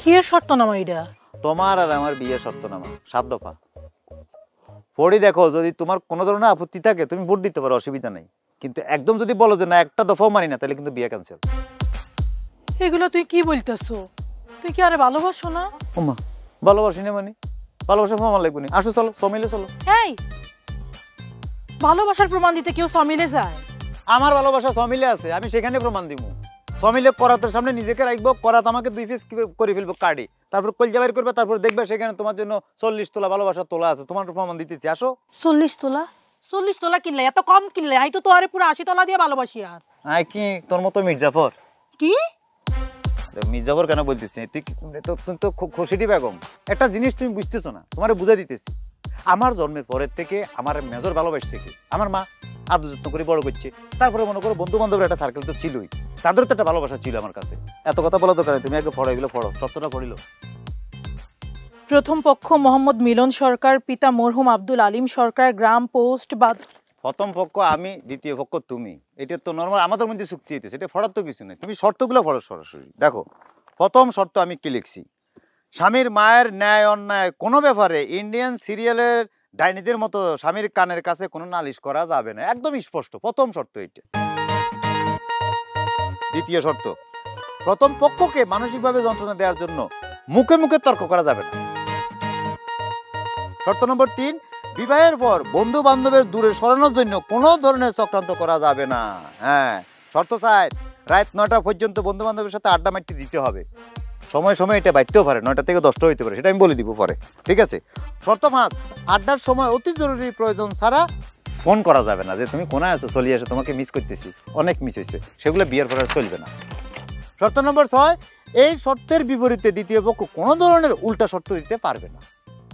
কি এর শর্তনামা এটা? তোমার আর আমার বিয়ের শর্তনামা 7 দফা। পড়ি দেখো, যদি তোমার কোনো ধরনের আপত্তি থাকে তুমি ভোট দিতে পারো, অসুবিধা নেই। কিন্তু একদম যদি বলো যে না একটা দফাও মানি না, তাহলে কিন্তু বিয়ে ক্যান্সেল। এগুলো তুই কি বলতেছো? তুই কি আরে ভালোবাসো না? ওমা, ভালোবাসি না মানে? ভালোবাসা প্রমাণ লাগবে না। আসো চলো, সমিলে চলো। এই ভালোবাসার প্রমাণ দিতে কেউ সমিলে যায়? আমার ভালোবাসা সমিলে আছে, আমি সেখানে প্রমাণ দিব। সমিলে করাতের সামনে নিজেকে রাখবো, করাত আমাকে 2 পিস করে ফেলবো কাটি, তারপর কলজা বের করবে, তারপর দেখবে সেখানে তোমার জন্য 40 তোলা ভালোবাসা তোলা আছে। তোমার প্রমাণ দিতেছি, আসো। 40 তোলা? 40 তোলা কিনলে? এত কম কিনলে? আই তো তোরে পুরো 80 তোলা দিয়ে ভালোবাসি। আর আই কি তোর মতো মির্জাফর? কি মির্জাফর কেন বলতেছি? তুই তো খুশিটি বেগম। একটা জিনিস তুমি বুঝতেছো না, তোমারে বুঝাই দিতেছি। আমার জন্মের পরের থেকে আমার মেজর ভালোবাসছে কি আমার মা, আদর যত্ন করে বড় করছে। তারপরে মনে করো বন্ধু বান্ধবের একটা সার্কেল তো ছিলই, তাদেরও তো একটা ভালোবাসা ছিল আমার কাছে। এত কথা বলা দরকার নেই, তুমি আগে পড়ো, এগুলো পড়ো, শর্তটা পড়িল। প্রথম পক্ষ মোহাম্মদ মিলন সরকার, পিতা মরহুম আব্দুল আলিম সরকার, গ্রাম পোস্ট বাদ। প্রথম পক্ষ আমি, দ্বিতীয় পক্ষ তুমি। এটা তো নর্মাল আমাদের মধ্যে চুক্তি হইতেছে, এটা পড়ার তো কিছু নেই। তুমি শর্তগুলো পড়ো সরাসরি। দেখো, প্রথম শর্ত আমি কি লিখছি, স্বামীর মায়ের ন্যায় অন্যায় কোনো ব্যাপারে ইন্ডিয়ান সিরিয়ালের ডাইনিদের মতো স্বামীর কানের কাছে কোনো নালিশ করা যাবে না। একদম স্পষ্ট, প্রথম শর্ত এটা। দ্বিতীয় শর্ত, প্রথম পক্ষকে মানসিকভাবে যন্ত্রণা দেওয়ার জন্য মুখে মুখে তর্ক করা যাবে না। শর্ত নম্বর 3, বিবাহের পর বন্ধু বান্ধবের দূরে সরানোর জন্য কোনো ধরনের চক্রান্ত করা যাবে না। হ্যাঁ, শর্ত 4, রাত 9টা পর্যন্ত বন্ধু বান্ধবের সাথে আড্ডা মারতে দিতে হবে। সময় সময় এটা বাইতেও পারে, 9টা থেকে 10টা হইতে পারে, সেটা আমি বলে দিব পরে, ঠিক আছে? শর্ত 5, আড্ডার সময় অতি জরুরি প্রয়োজন ছাড়া ফোন করা যাবে না। যে তুমি কোনায় আছো, চলিয়ে আসো, তোমাকে মিস করতেছি, অনেক মিস হয়েছে, সেগুলো বিয়ের পরে চলবে না। শর্ত নম্বর 6, এই শর্তের বিপরীতে দ্বিতীয় পক্ষ কোনো ধরনের উল্টা শর্ত দিতে পারবে না।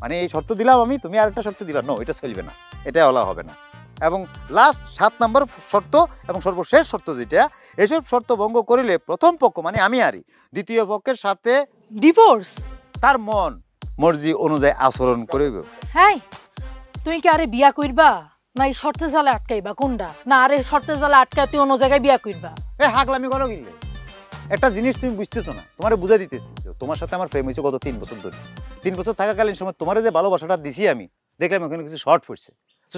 মানে এই শর্ত দিলাম আমি, তুমি আরেকটা শর্ত দিবা, নো, এটা চলবে না, এটা বলা হবে না। এবং লাস্ট 7 নম্বর শর্ত এবং সর্বশেষ শর্ত যেটা, এসব শর্ত ভঙ্গ করিলে প্রথম পক্ষ মানে আমি আরই দ্বিতীয় পক্ষের সাথে ডিভোর্স তার মন মর্জি অনুযায়ী আচরণ করিবে। হ্যাঁ, তুই কি আরে বিয়া কইরবা না এই শর্তে জালে আটকাইবা? কোনটা? না আরে শর্তে জালে আটকাই তুই অন্য জায়গায় বিয়া কইরবা? এ হাগলামি করো গিলে। একটা জিনিস তুমি বুঝতেছো না, তোমারে বুঝাই দিতেছি। তোমার সাথে আমার প্রেম হয়েছে গত 3 বছর ধরে। 3 বছর থাকাকালীন সময় তোমার যে ভালোবাসাটা দিছি আমি, দেখলাম ওখানে কিছু শর্ট পড়ছে।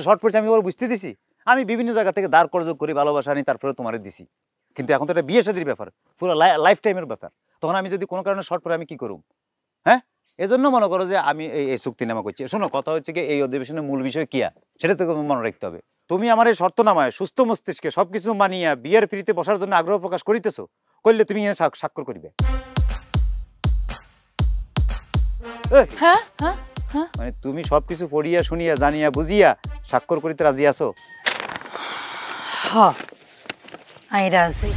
শর্ট পড়ছে আমি ওর বুঝতে দিছি। আমি বিভিন্ন জায়গা থেকে দাঁড় করযোগ করি ভালোবাসা আনি, তারপরে তোমারে দিছি। কিন্তু এখন তো এটা বিয়ে শাদীর ব্যাপার, পুরো লাইফ টাইমের ব্যাপার। তখন আমি যদি কোনো কারণে শর্ট পড়ে আমি কি করুম? হ্যাঁ, এজন্য মনে করো যে আমি এই চুক্তিনামা করছি। শোনো, কথা হচ্ছে কি, এই অধিবেশনের মূল বিষয় কিয়া সেটা তো মনে রাখতে হবে। তুমি আমার এই শর্তনামায় সুস্থ মস্তিষ্কে সবকিছু মানিয়া বিয়ের ফিরিতে বসার জন্য আগ্রহ প্রকাশ করিতেছো, করলে তুমি এখানে স্বাক্ষর করিবে। হ্যাঁ হ্যাঁ হ্যাঁ, মানে তুমি সবকিছু পড়িয়া শুনিয়া জানিয়া বুঝিয়া স্বাক্ষর করিতে রাজি আছো? হ্যাঁ, আই রাজি।